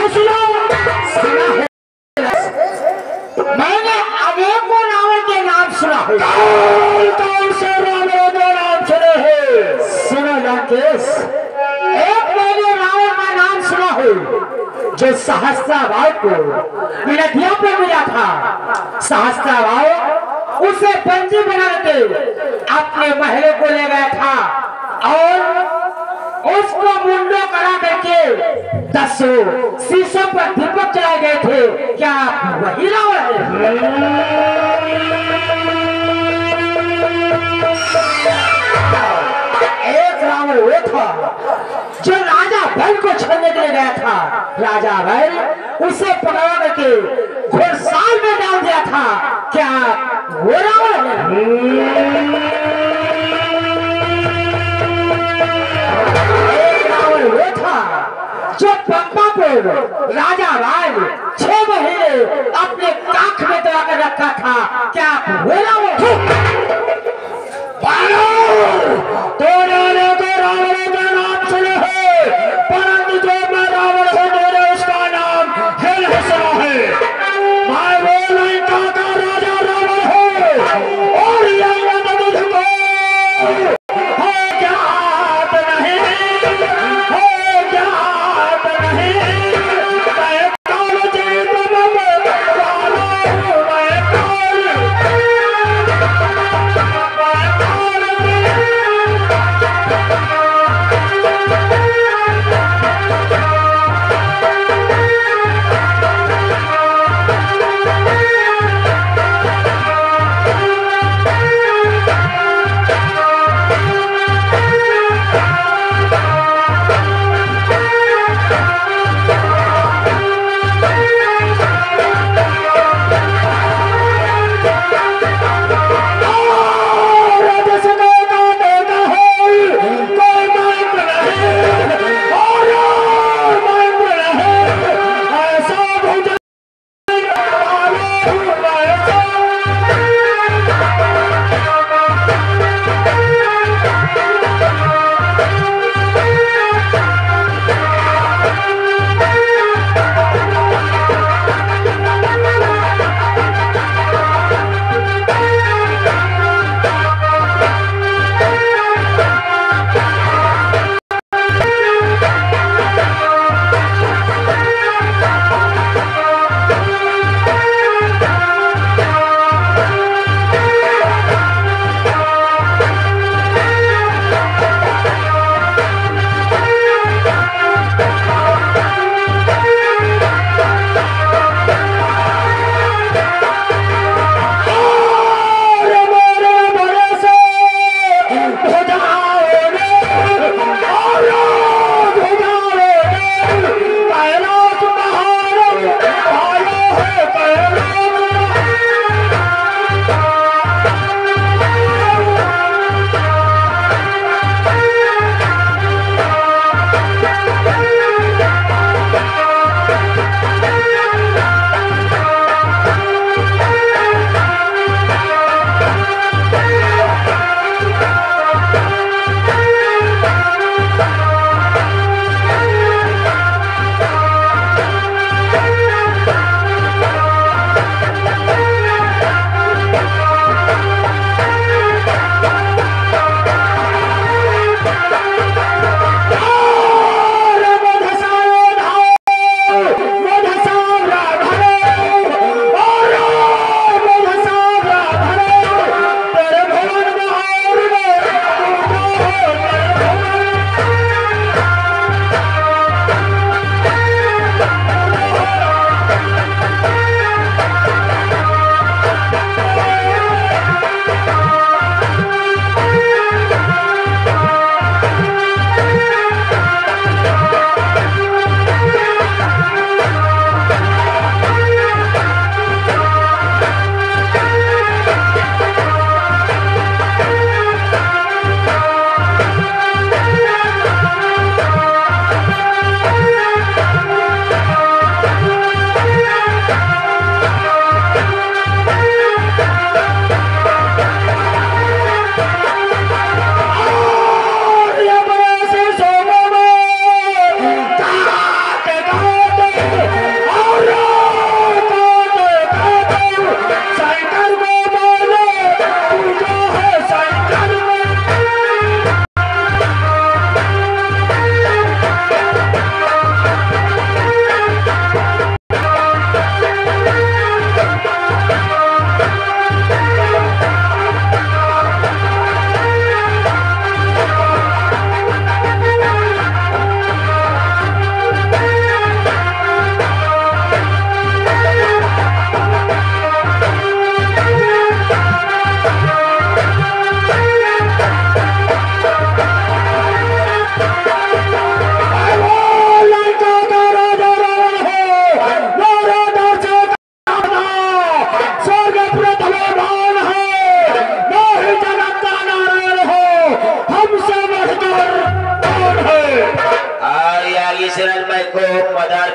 सुना है। मैंने अनेकों रावण के नाम सुना है। कौन से रावण के नाम सुने हैं? सुनो लंकेश, एक मैंने रावण का नाम सुना है जो सहस्त्राभाव को नदियों पे मिला था। सहस्त्राभाव उसे बंदी बना के अपने महल को ले गया था और उसको मुंडो करा करके 10 शीशों पर दीपक चलाए गए थे। क्या वही रावण है? एक रावण वो था जो राजा भैल को छोड़ने के लिए गया था। राजा भैल उसे पकड़ा करके घुड़साल में डाल दिया था। क्या वो रावण है? वो था जो पंपापुर राजा भाई 6 महीने अपने काख में दबा कर रखा था। क्या बोला वो? तो रावण का नाम सुने है, परंतु जो मैं रावण हूँ मेरे उसका नाम हिल सुना है। मैं वो लंका का राजा रावण हूँ और यही मुझको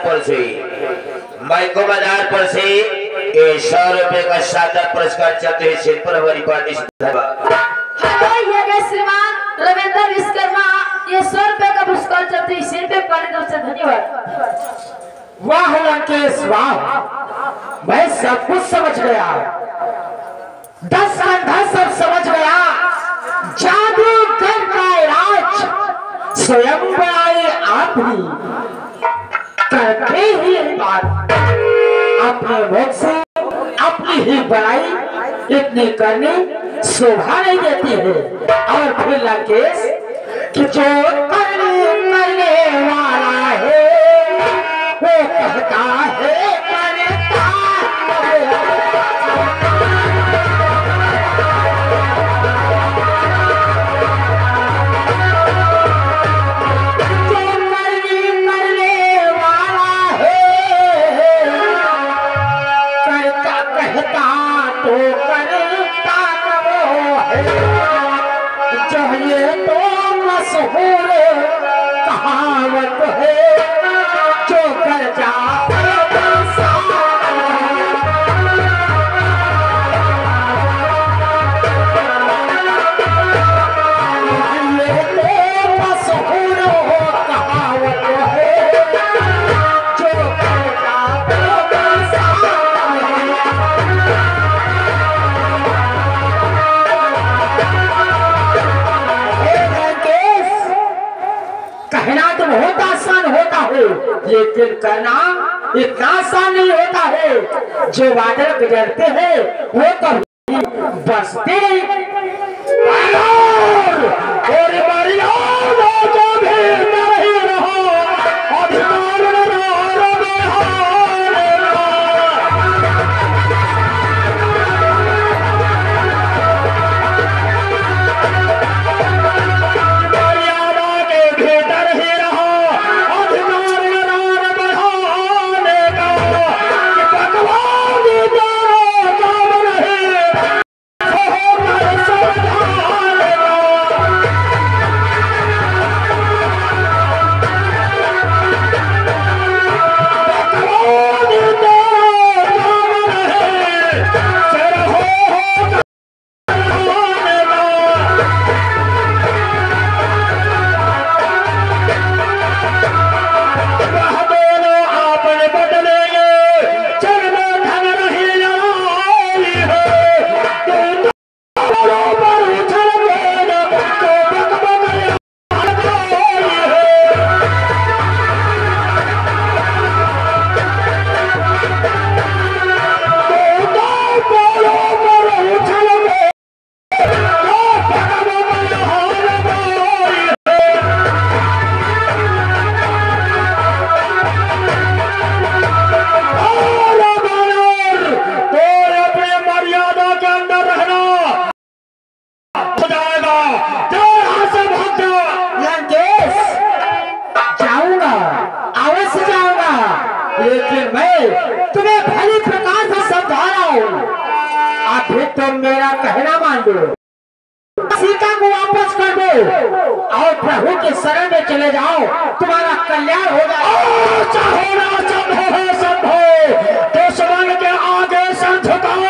पर से माइको बाजार पर से 100 रुपए का शानदार पुरस्कार चलते हैं सिर पर हमारी पार्टी श्रीमान रविंद्र विश्वकर्मा ये 100 रुपए का पुरस्कार चलते हैं सिर पे पार्टी तरफ से धन्यवाद। वाह लंकेश वाह, मैं सब कुछ समझ गया, 10 कंधा सब समझ गया। जादूगर का इलाज स्वयं बनाए आप ही, करते ही बात अपने मुख से अपनी ही बनाई इतनी करनी शोभा नहीं देती है। और फिर लंकेश कि जो करने वाला है वो कहता है करता है। कहावत है जो कर जाए लेकिन करना इतना आसान नहीं होता है। जो बादल गुजरते हैं वो कभी बसते नहीं। लेकिन मैं तुम्हें भली प्रकार से समझा रहा हूँ, आखिर तुम मेरा कहना मान लो, सीता को वापस कर दो और प्रभु के शरण में चले जाओ, तुम्हारा कल्याण हो जाएगा। दुश्मन के आगे सर झुकाओ,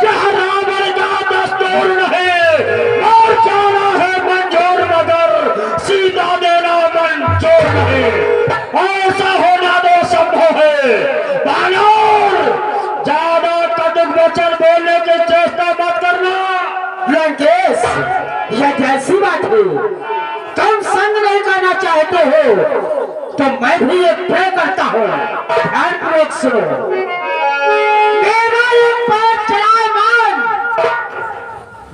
यह रावण का दस्तूर नहीं, और जाना है मंजूर मगर सीता देना मंजूर नहीं, ऐसा होना तो संभव है। ज्यादा कटुक वचन बोलने की चेष्टा मत करना। लंकेश, यह कैसी बात है? तुम संग नहीं करना चाहते हो तो मैं भी एक प्रे करता हूँ, ध्यानपूर्वक सुनो। मेरा एक पैर चलायमान,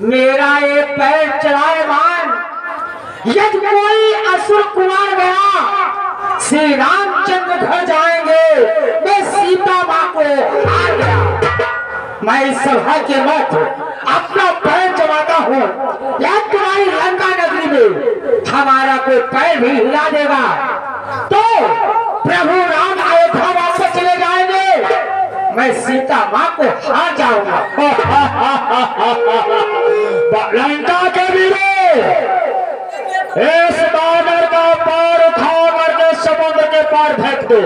मेरा एक पैर चलायमान, यदि कोई असुर कुमार गया, श्री रामचंद्र घर जाएंगे, मैं सीता माँ को हार गया। मैं इस सभा के मध्य अपना पैर जमाता हूँ, या तुम्हारी लंका नगरी में हमारा कोई पैर भी हिला देगा तो प्रभु राम अयोध्या वापस चले जाएंगे, मैं सीता माँ को हार जाऊंगा। लंका के वीरों, इस बानर का पैर उठा करके समुद्र में पैर फेंक दो।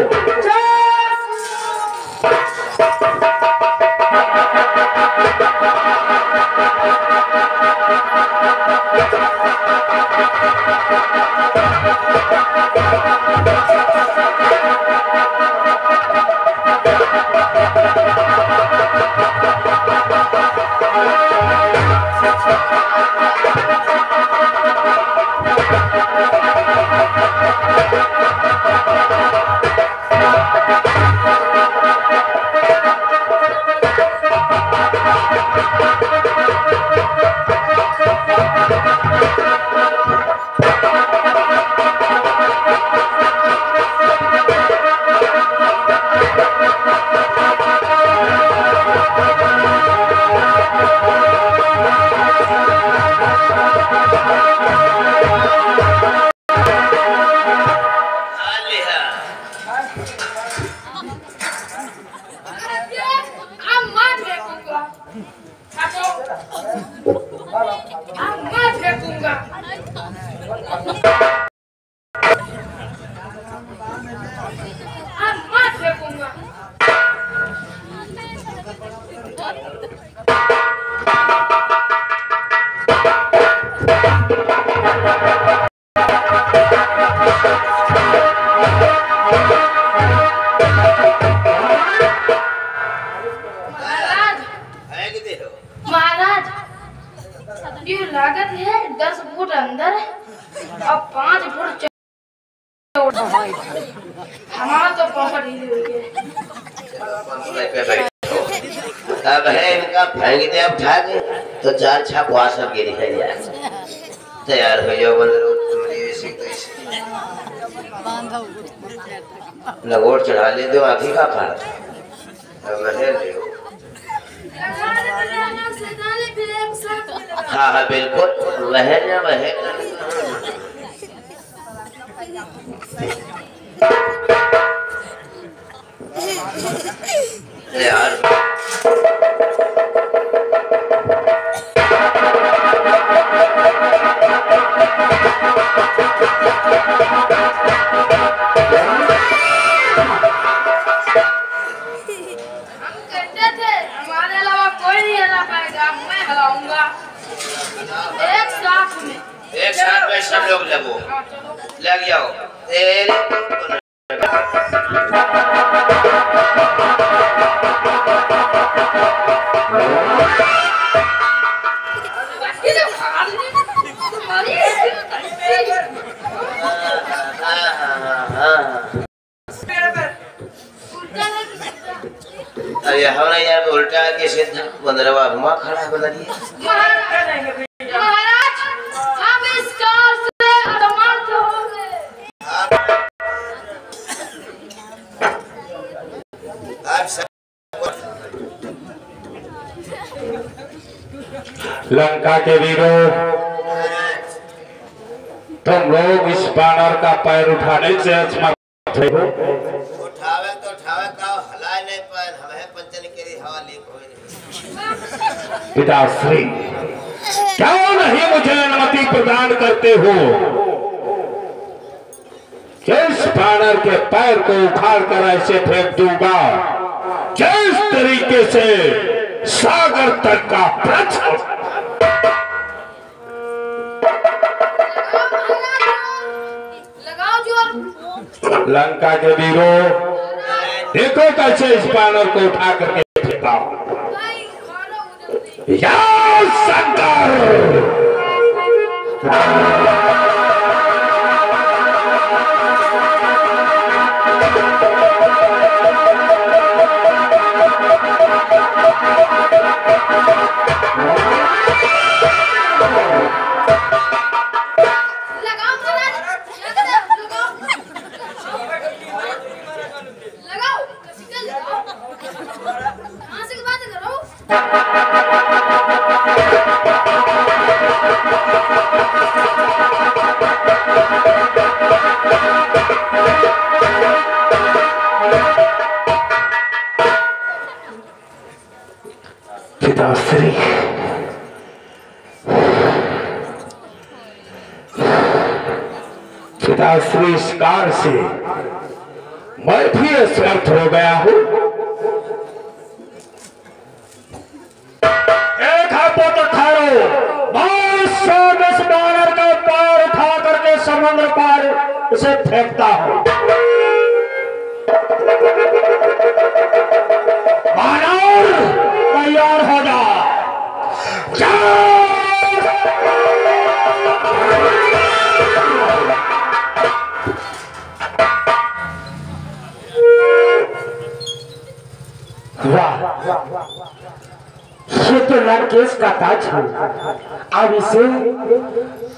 लागत है 10 फुट अंदर और 5 फुट हमारा तो पकड़ ही अब है इनका फेंक दे अब उठा के तो 4 छाप वहां सब के दिखाई जाए। तैयार हो जाओ बंदर लगोट चढ़ा ले दो आखिर का फाड़ अब रहे ले। हाँ हाँ बिल्कुल वह ना वह यार एक साथ में सब लोग लगो लग जाओ। अरे हमारा यार उल्टा के सीधा बंदरवा घुमा खड़ा बना दिया। लंका के वीरों, तुम लोग इस बानर का पैर उठाने से असमर्थ हो। उठावे तो उठावे का हलाए नहीं पैर हमें पंचन के हवा लीक हो रही। पिताश्री क्यों नहीं मुझे अनुमति प्रदान करते हो? जिस बानर के पैर को उखाड़ कर ऐसे फेंक दूंगा जिस तरीके से सागर तक का प्रश्न। लंका के वीरों, देखो कैसे इस बानर को उठा करके फेंका हूं। या शंकर पिताश्री पिताश्री इस कार से मैं भी असमर्थ हो गया हूँ। एक हाथों तो ठहरो, मैं स्वयं इस बानर का पैर उठा करके समुद्र पार उसे फेंकता हूँ। बानर तैयार हो जा। ये तो लंकेश का ताज है। अब इसे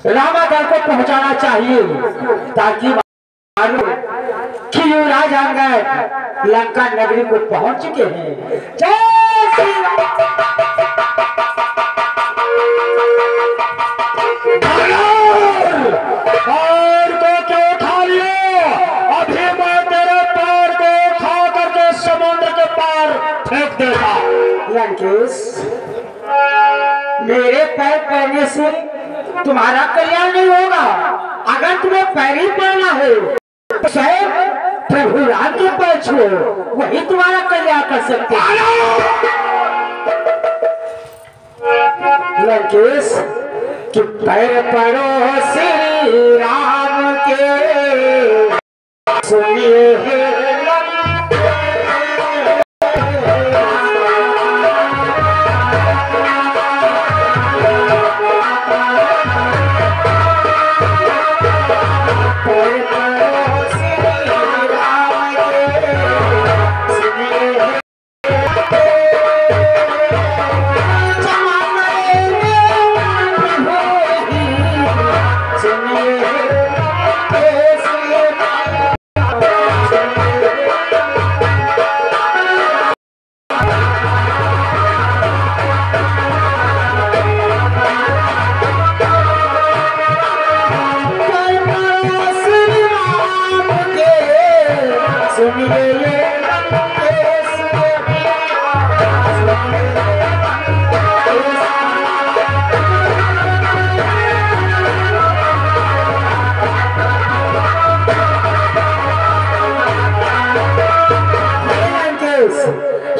रामागढ़ को पहुंचाना चाहिए ताकि कि युवराज अंगद लंका नगरी को पहुंच चुके हैं। जय श्री पैर को क्यों उठा लिया? अभी मैं तेरे पैर को उठा करके समुद्र के पार फेंक देगा। लंकेश, मेरे पैर पहनने से तुम्हारा कल्याण नहीं होगा। अगर तुम्हें पैर ही पहनना है तो स्वयं प्रभु राम के पैर छुओ, वही तुम्हारा कल्याण कर सकते हैं। लंकेश, कि पैर पड़ो श्री राम के, सुनिए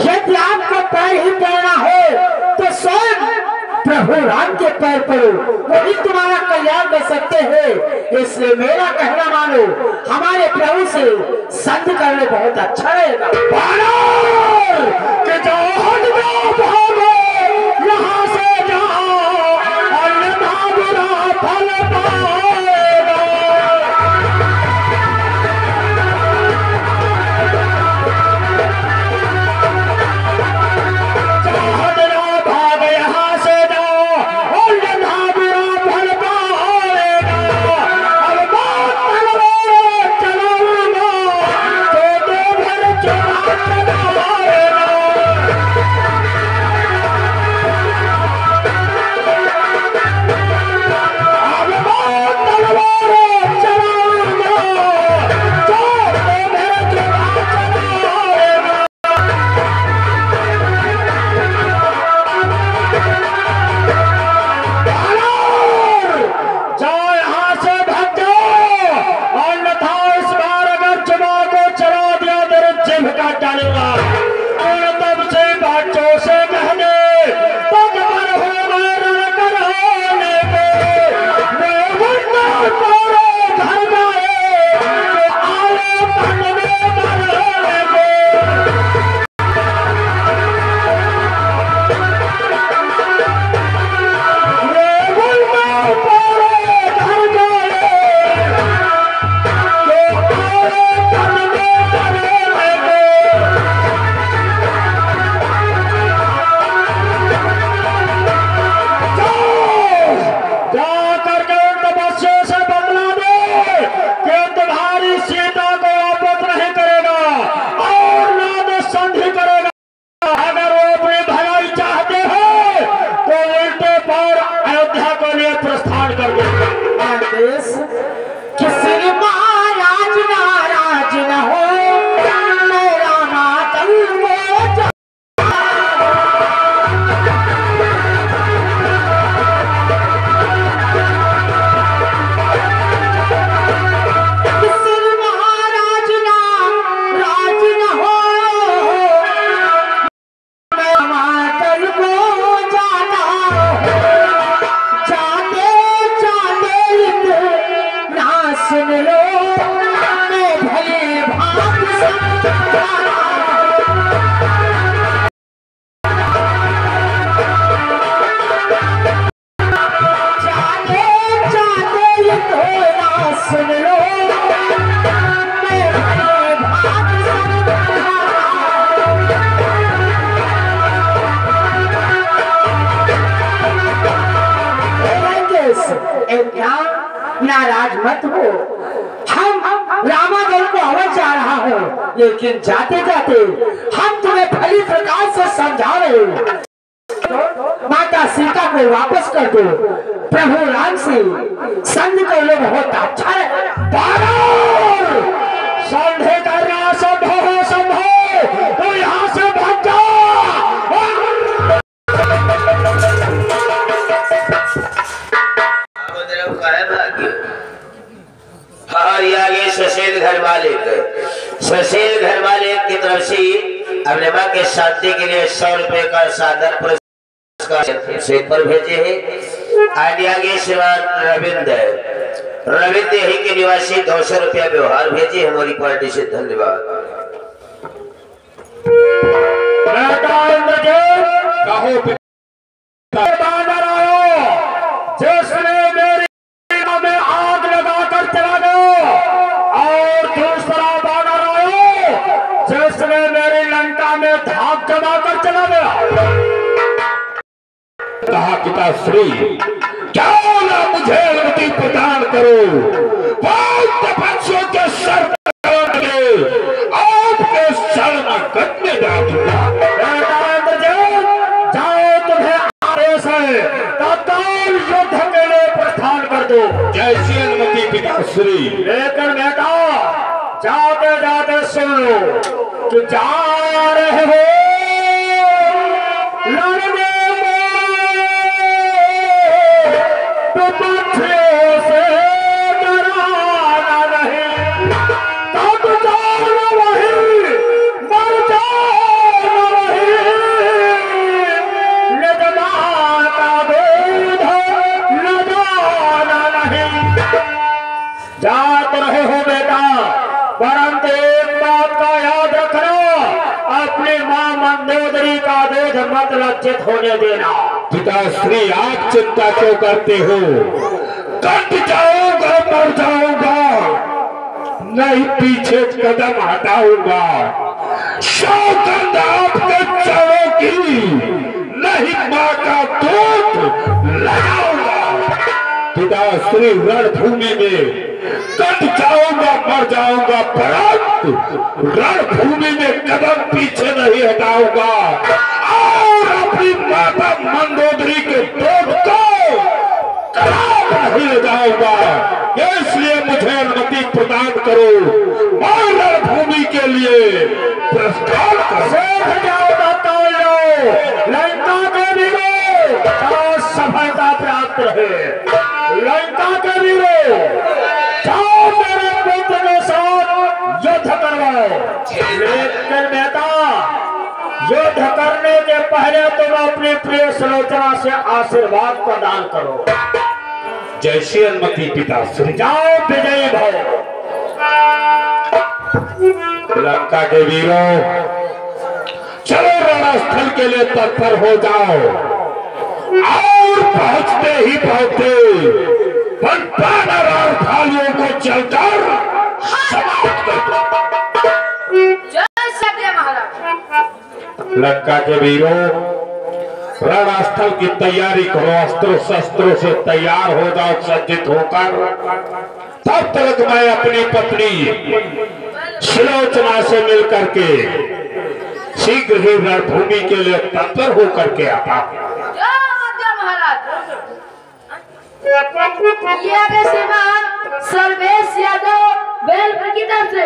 यदि आपको पैर ही पड़ना हो तो स्वयं प्रभु राम के पैर पड़ो, वही तुम्हारा कल्याण कर सकते हैं। इसलिए मेरा कहना मानो, हमारे प्रभु से संध करने बहुत अच्छा रहेगा। कि जाओ हट जाओ, भागो यहाँ से जाओ, अन्यथा बुरा फल पाएगा। मत हो। हम रामागढ़ को अवश्य जा रहा हूँ, लेकिन जाते जाते हम तुम्हें भली प्रकार से समझा रहे हो। माता सीता को वापस कर दो, प्रभु राम से संग कर लो, बहुत अच्छा है। संधे करना संभव हो, संभव तो यहाँ से भाग जाओ। आगे ससेल घर मालिक की तरफ से अपने माँ के शांति के लिए 100 रुपए का सादर पुरस्कार सेठ पर भेजे हैं। आगे श्रीमान रविंद्र यही के निवासी 200 रुपया व्यवहार भेजे हमारी पार्टी से, धन्यवाद। जिसने मेरी में आग लगाकर चला गया, और दूसरा बानर आयो जिसने मेरी लंका में धाक जमाकर चला गया। कहा पिताश्री क्यों ना मुझे अनुमति प्रदान करो, तपस्या के सर आपके सर में कटने डालूंगा। जाओ तुम्हें आदेश है, तत्काल युद्ध के लिए प्रस्थान कर दो। जैसी अनुमति पिताश्री। लेकिन बेटा जाते जाते सुन लो कि जा रहे हो लड़ने से डराना नहीं, तब जाओ न वही, मर जाओ न वही, यजमान का दूध लगाना नहीं। जात रहे हो बेटा, परंतु एक बात का याद रखना, अपनी मां मंदोदरी का दूध मत लज्जित होने देना। पिताश्री आप चिंता क्यों करते हो, कट जाऊंगा, मर जाऊंगा, नहीं पीछे कदम हटाऊंगा। सौगंध आपके चरणों की, नहीं मां का दूध लगाऊंगा। पिताश्री रणभूमि में कट जाऊंगा, मर जाऊंगा, परंतु रणभूमि में कदम पीछे नहीं हटाऊंगा और अपनी माता मंदोदरी के दूध को नहीं ले जाऊंगा। इसलिए मुझे अनुमति प्रदान करो, मैं रणभूमि के लिए प्रस्थान लंका के वीरों सफलता प्राप्त रहे। लंका के वीरों जाओ मेरे पुत्र के साथ युद्ध करवाओ। लेकिन बेटा युद्ध करने के पहले तुम अपनी प्रिय सुलोचना से आशीर्वाद प्रदान करो। जैसी अनुमति पिताश्री। जाओ विजयी भव। लंका के वीरों चलो रणस्थल के लिए तत्पर हो जाओ, और पहुंचते ही पहुंचते बानर और भालुओं को चलकर समाप्त कर दो। जय सत्य महाराज। लंका के वीरों रणस्थल की तैयारी करो, अस्त्रों शस्त्रों से तैयार हो जाओ, सज्जित होकर। तब तक मैं अपनी पत्नी सुलोचना से मिलकर के शीघ्र ही रणभूमि के लिए तत्पर होकर के आता हूं। ये श्रीमान सर्वेश यादव बेलपुर की तरफ से